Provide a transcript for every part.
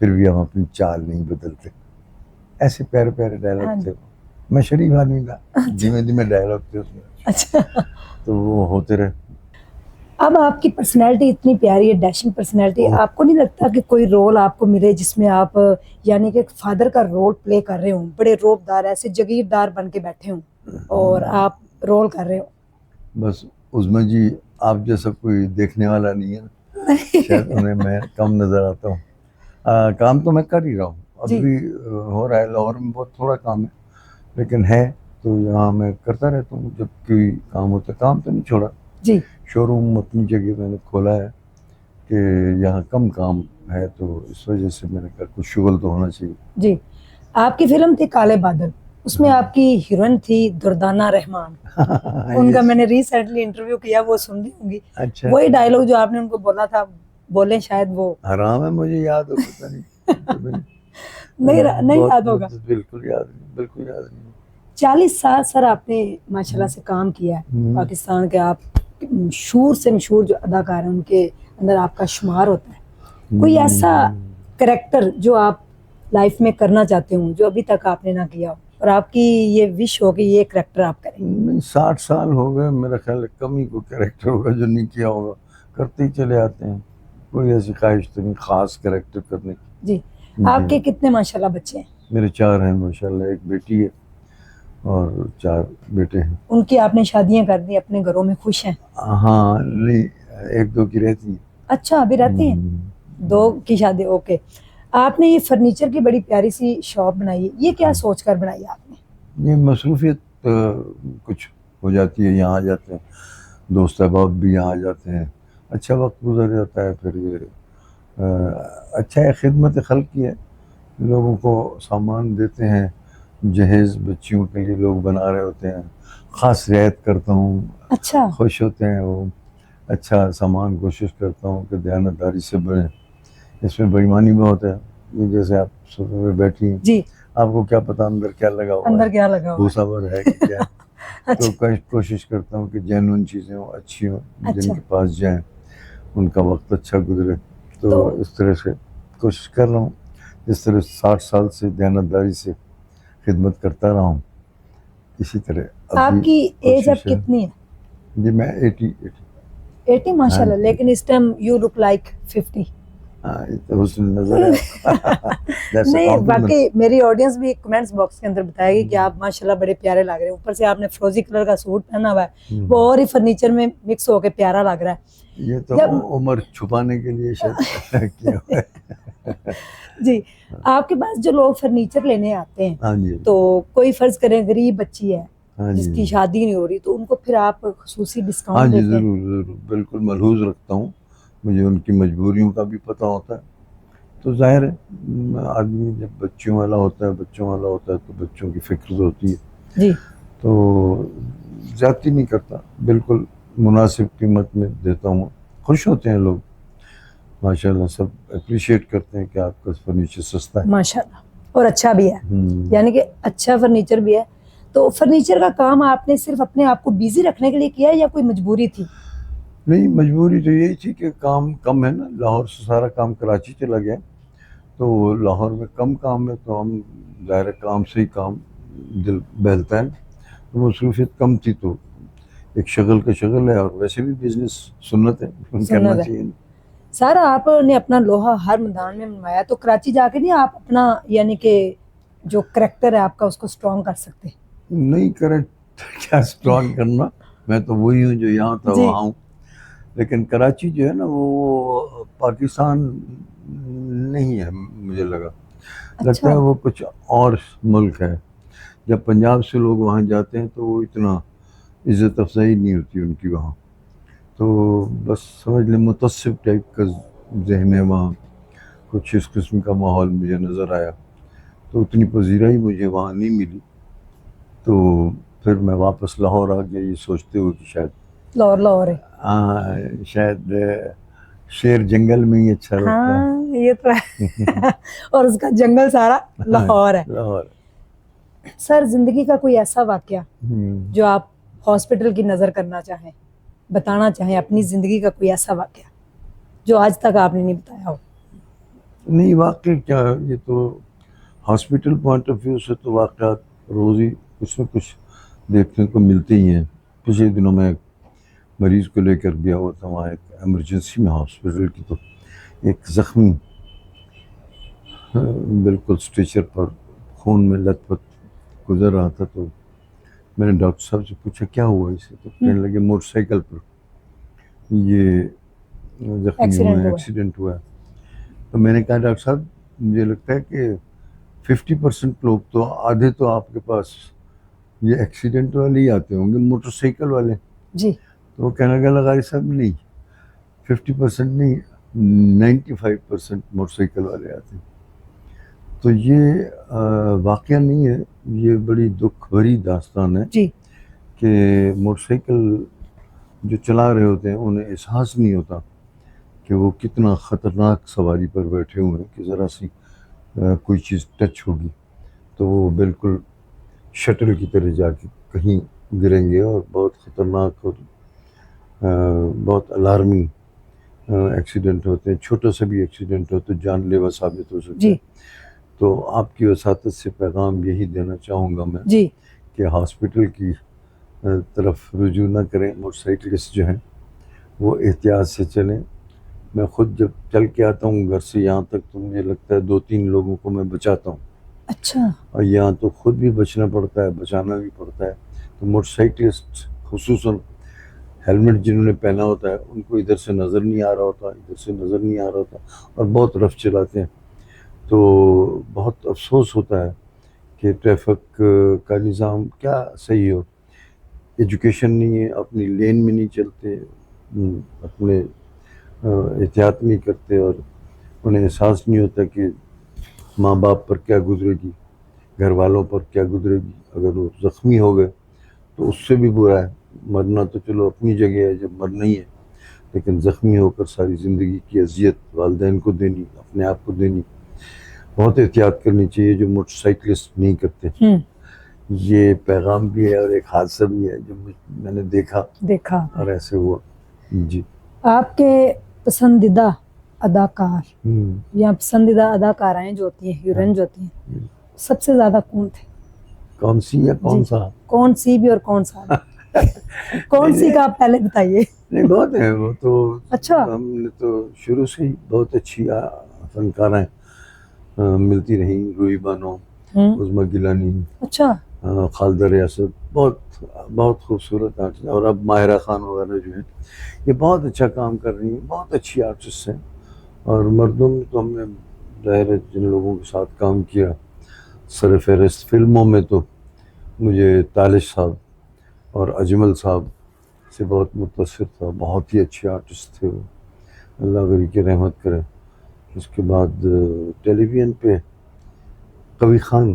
پھر بھی ہم اپنی چال نہیں بدلتے. ایسے پیارے پیارے ہاں ڈائلاگ جی. تھے. میں شریف آدمی تھا, دھیمے دھیمے ڈائلاگ تھے اس میں, اچھا, تو وہ ہوتے رہے. اب آپ کی پرسنالٹی اتنی پیاری ہے, ڈیشنگ پرسنالٹی, آپ کو نہیں لگتا کہ کوئی رول آپ کو ملے جس میں آپ یعنی کہ فادر کا رول پلے کر رہے ہوں, بڑے روبدار ایسے جگیردار بن کے بیٹھے ہوں اور آپ رول کر رہے ہو؟ بس عظمیٰ جی آپ جیسا کوئی دیکھنے والا نہیں ہے نا, شاید انہیں میں کم نظر آتا ہوں. کام تو میں کر ہی رہا ہوں, اب بھی ہو رہا ہے. لاہور میں بہت تھوڑا کام ہے, لیکن ہے تو یہاں میں کرتا رہتا ہوں جب کوئی کام ہوتا ہے. کام تو نہیں چھوڑا. جی, شو روم اپنی جگہ میں نے کھولا ہے کہ یہاں کم کام ہے, تو اس وجہ سے میں نے کہا کچھ شغل تو ہونا چاہیے. جی. آپ کی فلم تھی کالے بادل, اس میں آپ کی ہیروئن تھی دردانہ رحمان. ان کا میں نے ریسنٹلی انٹرویو کیا, وہ سن رہی ہوں گی. اچھا, وہی ڈائلاگ جو آپ نے ان کو بولا تھا, بولیں شاید وہ حرام ہے مجھے یاد ہو, پتہ نہیں. نہیں یاد ہوگا. بالکل یاد نہیں, بالکل یاد نہیں. 40 سال سر آپ نے ماشاءاللہ سے کام کیا ہے پاکستان کے. آپ مشہور سے مشہور جو اداکار ہیں ان کے اندر آپ کا شمار ہوتا ہے. کوئی ایسا کریکٹر جو آپ لائف میں کرنا چاہتے ہوں جو ابھی تک آپ نے نہ کیا ہو, اور آپ کی یہ وش ہو کہ یہ کریکٹر آپ کریں؟ 60 سال ہو گئے, میرا خیال ہے کم ہی کوئی کریکٹر ہوگا جو نہیں کیا ہوگا. کرتے ہی چلے آتے ہیں, کوئی ایسی خواہش تو نہیں خاص کریکٹر کرنے کی. جی. آپ کے کتنے ماشاءاللہ بچے ہیں؟ میرے 4 ہیں ماشاءاللہ, ایک بیٹی ہے اور 4 بیٹے ہیں. ان کی آپ نے شادیاں کر دی, اپنے گھروں میں خوش ہیں؟ ہاں, نہیں, 1-2 کی رہتی ہیں. اچھا, ابھی رہتی ہیں 2 کی شادی. اوکے. آپ نے یہ فرنیچر کی بڑی پیاری سی شاپ بنائی ہے, یہ کیا سوچ کر بنائی آپ نے؟ یہ مصروفیت کچھ ہو جاتی ہے, یہاں آ جاتے ہیں دوست احباب بھی, یہاں آ جاتے ہیں, اچھا وقت گزر جاتا ہے. پھر یہ اچھا ہے, خدمت خلق کی ہے. لوگوں کو سامان دیتے ہیں, جہیز بچیوں کے لیے لوگ بنا رہے ہوتے ہیں, خاص رعایت کرتا ہوں. اچھا, خوش ہوتے ہیں وہ. اچھا سامان کوشش کرتا ہوں کہ دیانتداری سے بنے. اس میں بے ایمانی بہت ہے. یہ جیسے آپ صبح میں بیٹھی ہیں, جی, آپ کو کیا پتا اندر کیا لگا ہوا اندر ہے, کیا لگا ہوا بھوسا بھر ہے کہ کیا ہے. تو اچھا, کوشش کرتا ہوں کہ جینون چیزیں ہوں, اچھی ہوں, جن اچھا. کے پاس جائیں ان کا وقت اچھا گزرے. تو تو اس طرح سے کوشش کر رہا ہوں, جس طرح 60 سال سے دیانتداری سے خدمت کرتا رہا ہوں, اسی طرح آپ اب کی بھی ایج اب کوشش ہے. کتنی ہے؟ جی میں 80 ماشاءاللہ, لیکن اس ٹائم یو لک لائک 50. حسن نظر ہے. نہیں, باقی میری آڈینس بھی کمنٹس باکس کے اندر بتائے گی کہ آپ ماشاءاللہ بڑے پیارے لگ رہے ہیں. اوپر سے آپ نے فروزی کلر کا سوٹ پہنا ہوا ہے, وہ اور ہی فرنیچر میں مکس ہو کے پیارا لگ رہا ہے. یہ تو عمر چھپانے کے لیے شاید کیا ہوا ہے. جی. آپ کے پاس جو لوگ فرنیچر لینے آتے ہیں, تو کوئی فرض کریں غریب بچی ہے جس کی شادی نہیں ہو رہی, تو ان کو پھر آپ خصوصی ڈسکاؤنٹ دیتے ہیں؟ ضرور ضرور, بالکل ملحوظ رکھتا ہوں. مجھے ان کی مجبوریوں کا بھی پتہ ہوتا ہے. تو ظاہر ہے آدمی جب بچوں والا ہوتا ہے تو بچوں کی فکر تو ہوتی ہے. جی. تو زیادتی نہیں کرتا, بالکل مناسب قیمت میں دیتا ہوں. خوش ہوتے ہیں لوگ ماشاءاللہ, سب اپریشیٹ کرتے ہیں کہ آپ کا فرنیچر سستا ہے ماشاءاللہ, اور اچھا بھی ہے, یعنی کہ اچھا فرنیچر بھی ہے. تو فرنیچر کا کام آپ نے صرف اپنے آپ کو بیزی رکھنے کے لیے کیا یا کوئی مجبوری تھی؟ نہیں, مجبوری تو یہی تھی کہ کام کم ہے نا, لاہور سے سارا کام کراچی چلا گیا, تو لاہور میں کم کام ہے, تو ہم ظاہر کام سے ہی کام دل بہلتا ہے. تو مصروفیت کم تھی, تو ایک شغل کا شغل ہے, اور ویسے بھی بزنس سنت ہے, کرنا چاہیے. سر آپ نے اپنا لوہا ہر میدان میں منوایا, تو کراچی جا کے نہیں آپ اپنا یعنی کہ جو کریکٹر ہے آپ کا اس کو سٹرونگ کر سکتے؟ نہیں, کریکٹر کیا سٹرونگ کرنا, میں تو وہی ہوں جو یہاں تھا وہاں ہوں. لیکن کراچی جو ہے نا وہ پاکستان نہیں ہے, مجھے لگتا ہے وہ کچھ اور ملک ہے. جب پنجاب سے لوگ وہاں جاتے ہیں تو وہ اتنا عزت افزائی نہیں ہوتی ان کی وہاں. تو بس سمجھ لیں متعصب ٹائپ کا ذہن ہے وہاں, کچھ اس قسم کا ماحول مجھے نظر آیا. تو اتنی پذیرائی مجھے وہاں نہیں ملی, تو پھر میں واپس لاہور آ گیا یہ سوچتے ہوئے کہ شاید لاہور ہے, شاید شیر جنگل میں ہی اچھا لگتا ہے. یہ تو ہے, اور اس کا جنگل سارا لاہور ہے. لاہور. سر زندگی کا کوئی ایسا واقعہ جو آپ ہاسپٹل کی نظر کرنا چاہیں, بتانا چاہیں, اپنی زندگی کا کوئی ایسا واقعہ جو آج تک آپ نے نہیں بتایا ہو؟ نہیں واقعی کیا یہ تو ہاسپٹل پوائنٹ آف ویو سے تو واقعات روز ہی کچھ نہ کچھ دیکھنے کو ملتے ہی ہیں. پچھلے دنوں میں ایک مریض کو لے کر گیا ہوا تھا وہاں ایک ایمرجنسی میں ہاسپٹل کی, تو ایک زخمی بالکل اسٹریچر پر خون میں لت پت گزر رہا تھا. تو میں نے ڈاکٹر صاحب سے پوچھا کیا ہوا اسے, تو کہنے لگے موٹر سائیکل پر یہ زخمی ہوئے ہیں, ایکسیڈنٹ ہوا ہے. تو میں نے کہا ڈاکٹر صاحب مجھے لگتا ہے کہ 50% لوگ تو آدھے تو آپ کے پاس یہ ایکسیڈنٹ والے ہی آتے ہوں گے, موٹر سائیکل والے. جی. تو وہ کہنے لگا لغاری صاحب نہیں 50% نہیں 95% موٹر سائیکل والے آتے ہیں. تو یہ واقعہ نہیں ہے, یہ بڑی دکھ بھری داستان ہے جی. کہ موٹر سائیکل جو چلا رہے ہوتے ہیں انہیں احساس نہیں ہوتا کہ وہ کتنا خطرناک سواری پر بیٹھے ہوئے ہیں, کہ ذرا سی کوئی چیز ٹچ ہوگی تو وہ بالکل شٹل کی طرح جا کے کہیں گریں گے, اور بہت خطرناک اور بہت الارمی ایکسیڈنٹ ہوتے ہیں. چھوٹا سا بھی ایکسیڈنٹ ہو تو جان لیوا ثابت ہو سکتا ہے. تو آپ کی وساطت سے پیغام یہی دینا چاہوں گا میں جی کہ ہاسپٹل کی طرف رجوع نہ کریں. موٹر سائیکلسٹ جو ہیں وہ احتیاط سے چلیں. میں خود جب چل کے آتا ہوں گھر سے یہاں تک تو مجھے لگتا ہے 2-3 لوگوں کو میں بچاتا ہوں. اچھا. اور یہاں تو خود بھی بچنا پڑتا ہے, بچانا بھی پڑتا ہے. تو موٹر سائیکلسٹ خصوصاً ہیلمٹ جنہوں نے پہنا ہوتا ہے ان کو ادھر سے نظر نہیں آ رہا ہوتا, ادھر سے نظر نہیں آ رہا ہوتا, اور بہت رف چلاتے ہیں. تو بہت افسوس ہوتا ہے کہ ٹریفک کا نظام کیا صحیح ہو, ایجوکیشن نہیں ہے, اپنی لین میں نہیں چلتے, اپنے احتیاط نہیں کرتے, اور انہیں احساس نہیں ہوتا کہ ماں باپ پر کیا گزرے گی, گھر والوں پر کیا گزرے گی. اگر وہ زخمی ہو گئے تو اس سے بھی برا ہے. مرنا تو چلو اپنی جگہ ہے جب مرنا ہی ہے, لیکن زخمی ہو کر ساری زندگی کی اذیت والدین کو دینی, اپنے آپ کو دینی. بہت احتیاط کرنی چاہیے جو موٹر سائیکلسٹ نہیں کرتے. یہ پیغام بھی ہے اور ایک حادثہ بھی ہے جو میں نے دیکھا اور ایسے ہوا. جی. آپ کے پسندیدہ اداکار یا پسندیدہ اداکارائیں جو ہوتی ہیں, ہیروئن جو ہوتی ہیں, سب سے زیادہ کون تھے؟ کون سی یا کون سا؟ کون سی بھی اور کون سا کون سی کا آپ پہلے بتائیے. نہیں بہت ہیں وہ تو. اچھا. ہم نے تو شروع سے ہی بہت اچھی فنکاریں ملتی رہیں. روحی بانو, عظمیٰ گیلانی, اچھا, خالدہ ریاست, بہت خوبصورت آرٹسٹ. اور اب ماہرہ خان وغیرہ جو ہیں یہ بہت اچھا کام کر رہی ہیں, بہت اچھی آرٹسٹ ہیں. اور مردوں میں تو ہم نے ظاہر جن لوگوں کے ساتھ کام کیا سر فہرست فلموں میں تو مجھے تالش صاحب اور اجمل صاحب سے بہت متاثر تھا. بہت ہی اچھے آرٹسٹ تھے وہ, اللہ غری کی رحمت کرے. اس کے بعد ٹیلی ویژن پہ قوی خان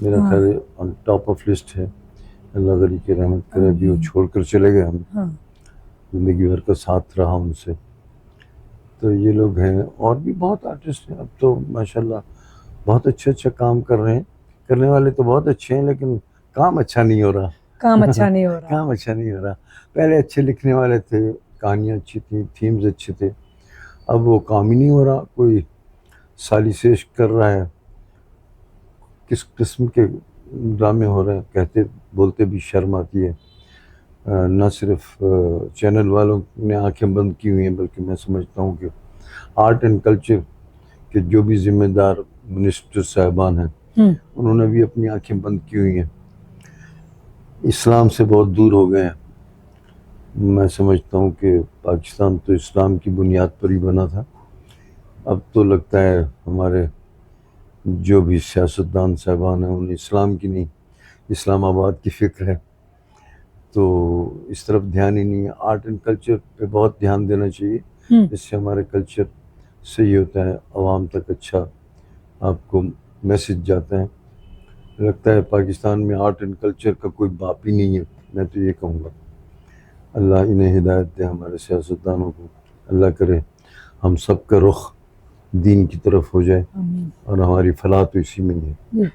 میرا خیال آن ٹاپ آف لسٹ ہے, اللہ غری کی رحمت کرے. ابھی وہ چھوڑ کر چلے گئے, ہم زندگی بھر کا ساتھ رہا ان سے. تو یہ لوگ ہیں, اور بھی بہت آرٹسٹ ہیں. اب تو ماشاءاللہ بہت اچھا کام کر رہے ہیں. کرنے والے تو بہت اچھے ہیں لیکن کام اچھا نہیں ہو رہا. کام اچھا نہیں ہو رہا. پہلے اچھے لکھنے والے تھے, کہانیاں اچھی تھیں, تھیمز اچھے تھے. اب وہ کام ہی نہیں ہو رہا. کوئی سالیسیش کر رہا ہے, کس قسم کے ڈرامے ہو رہے ہیں, کہتے بولتے بھی شرم آتی ہے. نہ صرف چینل والوں نے آنکھیں بند کی ہوئی ہیں بلکہ میں سمجھتا ہوں کہ آرٹ اینڈ کلچر کے جو بھی ذمہ دار منسٹر صاحبان ہیں انہوں نے بھی اپنی آنکھیں بند کی ہوئی ہیں. اسلام سے بہت دور ہو گئے ہیں. میں سمجھتا ہوں کہ پاکستان تو اسلام کی بنیاد پر ہی بنا تھا. اب تو لگتا ہے ہمارے جو بھی سیاستدان صاحبان ہیں انہیں اسلام کی نہیں اسلام آباد کی فکر ہے, تو اس طرف دھیان ہی نہیں ہے. آرٹ اینڈ کلچر پہ بہت دھیان دینا چاہیے, اس سے ہمارے کلچر صحیح ہوتا ہے, عوام تک اچھا آپ کو میسج جاتا ہے. لگتا ہے پاکستان میں آرٹ اینڈ کلچر کا کوئی باپ ہی نہیں ہے. میں تو یہ کہوں گا اللہ انہیں ہدایت دے ہمارے سیاستدانوں کو. اللہ کرے ہم سب کا رخ دین کی طرف ہو جائے اور ہماری فلاح تو اسی میں ہی ہے.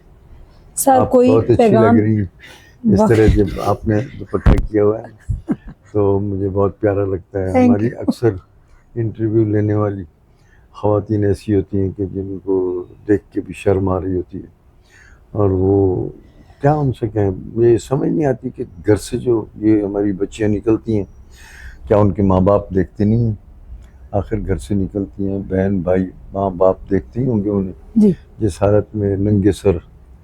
سر آپ کوئی بہت اچھی پیغام لگ رہی ہیں اس طرح جب آپ نے دوپٹہ کیا ہوا ہے تو مجھے بہت پیارا لگتا ہے. ہماری اکثر انٹرویو لینے والی خواتین ایسی ہوتی ہیں کہ جن کو دیکھ کے بھی شرم آ رہی ہوتی ہے, اور وہ کیا ان سے کہیں, یہ سمجھ نہیں آتی کہ گھر سے جو یہ ہماری بچیاں نکلتی ہیں, کیا ان کے ماں باپ دیکھتے نہیں ہیں؟ آخر گھر سے نکلتی ہیں, بہن بھائی ماں باپ دیکھتے ہی ہوں گے انہیں. جی جس حالت میں ننگے سر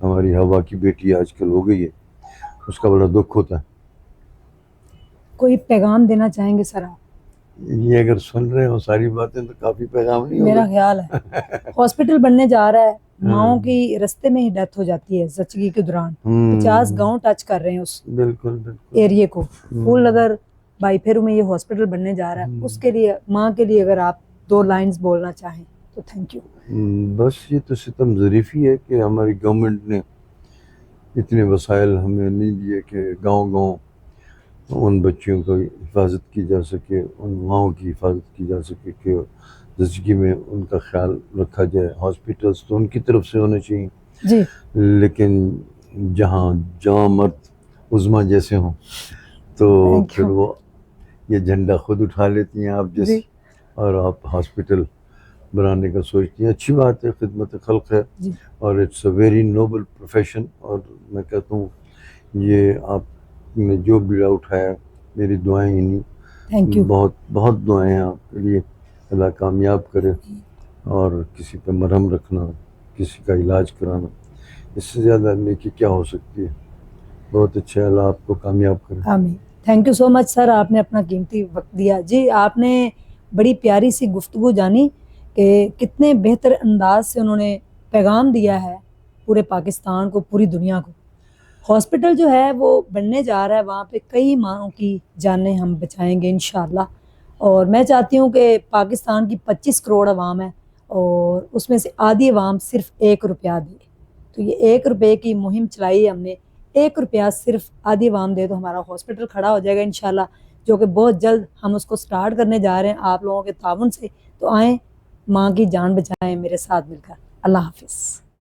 ہماری ہوا کی بیٹی آج کل ہو گئی ہے, اس کا بڑا دکھ ہوتا ہے. کوئی پیغام دینا چاہیں گے سر آپ؟ یہ اگر سن رہے ہو ساری باتیں تو کافی پیغام نہیں میرا ہوگا. خیال ہے ہاسپٹل بننے جا رہا ہے, ماؤں کی رستے میں ہی ڈیتھ ہو جاتی ہے زچگی کے دوران. 50 گاؤں ٹچ کر رہے ہیں اس بالکل بالکل. ایریے کو. فل اگر بائی پھیرو میں یہ ہاسپٹل بننے جا رہا ہے, اس کے لیے ماں کے لیے اگر آپ 2 لائنز بولنا چاہیں تو تھینک یو. بس یہ تو ستم ظریفی ہے کہ ہماری گورنمنٹ نے اتنے وسائل ہمیں نہیں دیے کہ گاؤں گاؤں ان بچیوں کی حفاظت کی جا سکے, ان ماؤں کی حفاظت کی جا سکے کہ زچگی میں ان کا خیال رکھا جائے. ہاسپٹلس تو ان کی طرف سے ہونے چاہیے, جی لیکن جہاں جہاں مرد عظما جیسے ہوں تو Thank پھر you. وہ یہ جھنڈا خود اٹھا لیتی ہیں آپ جیسی, جی اور آپ ہاسپٹل بنانے کا سوچتی ہیں. اچھی بات ہے, خدمت خلق ہے, جی اور it's a very noble profession. اور میں کہتا ہوں یہ آپ نے جو بیڑا اٹھایا, میری دعائیں انہیں, تھینک یو. بہت بہت دعائیں ہیں آپ کے لیے. اللہ کامیاب کرے, اور کسی پہ مرہم رکھنا, کسی کا علاج کرانا, اس سے زیادہ نیکی کیا ہو سکتی ہے. بہت اچھا, اللہ آپ کو کامیاب کرے. آمین. تھینک یو سو مچ سر, آپ نے اپنا قیمتی وقت دیا. جی آپ نے بڑی پیاری سی گفتگو جانی کہ کتنے بہتر انداز سے انہوں نے پیغام دیا ہے پورے پاکستان کو, پوری دنیا کو. ہاسپٹل جو ہے وہ بننے جا رہا ہے, وہاں پہ کئی ماؤں کی جانیں ہم بچائیں گے انشاءاللہ. اور میں چاہتی ہوں کہ پاکستان کی 25 کروڑ عوام ہے, اور اس میں سے آدھی عوام صرف 1 روپیہ دے. تو یہ 1 روپے کی مہم چلائی ہے ہم نے. 1 روپیہ صرف آدھی عوام دے تو ہمارا ہاسپٹل کھڑا ہو جائے گا انشاءاللہ, جو کہ بہت جلد ہم اس کو سٹارٹ کرنے جا رہے ہیں آپ لوگوں کے تعاون سے. تو آئیں, ماں کی جان بچائیں میرے ساتھ مل کر. اللہ حافظ.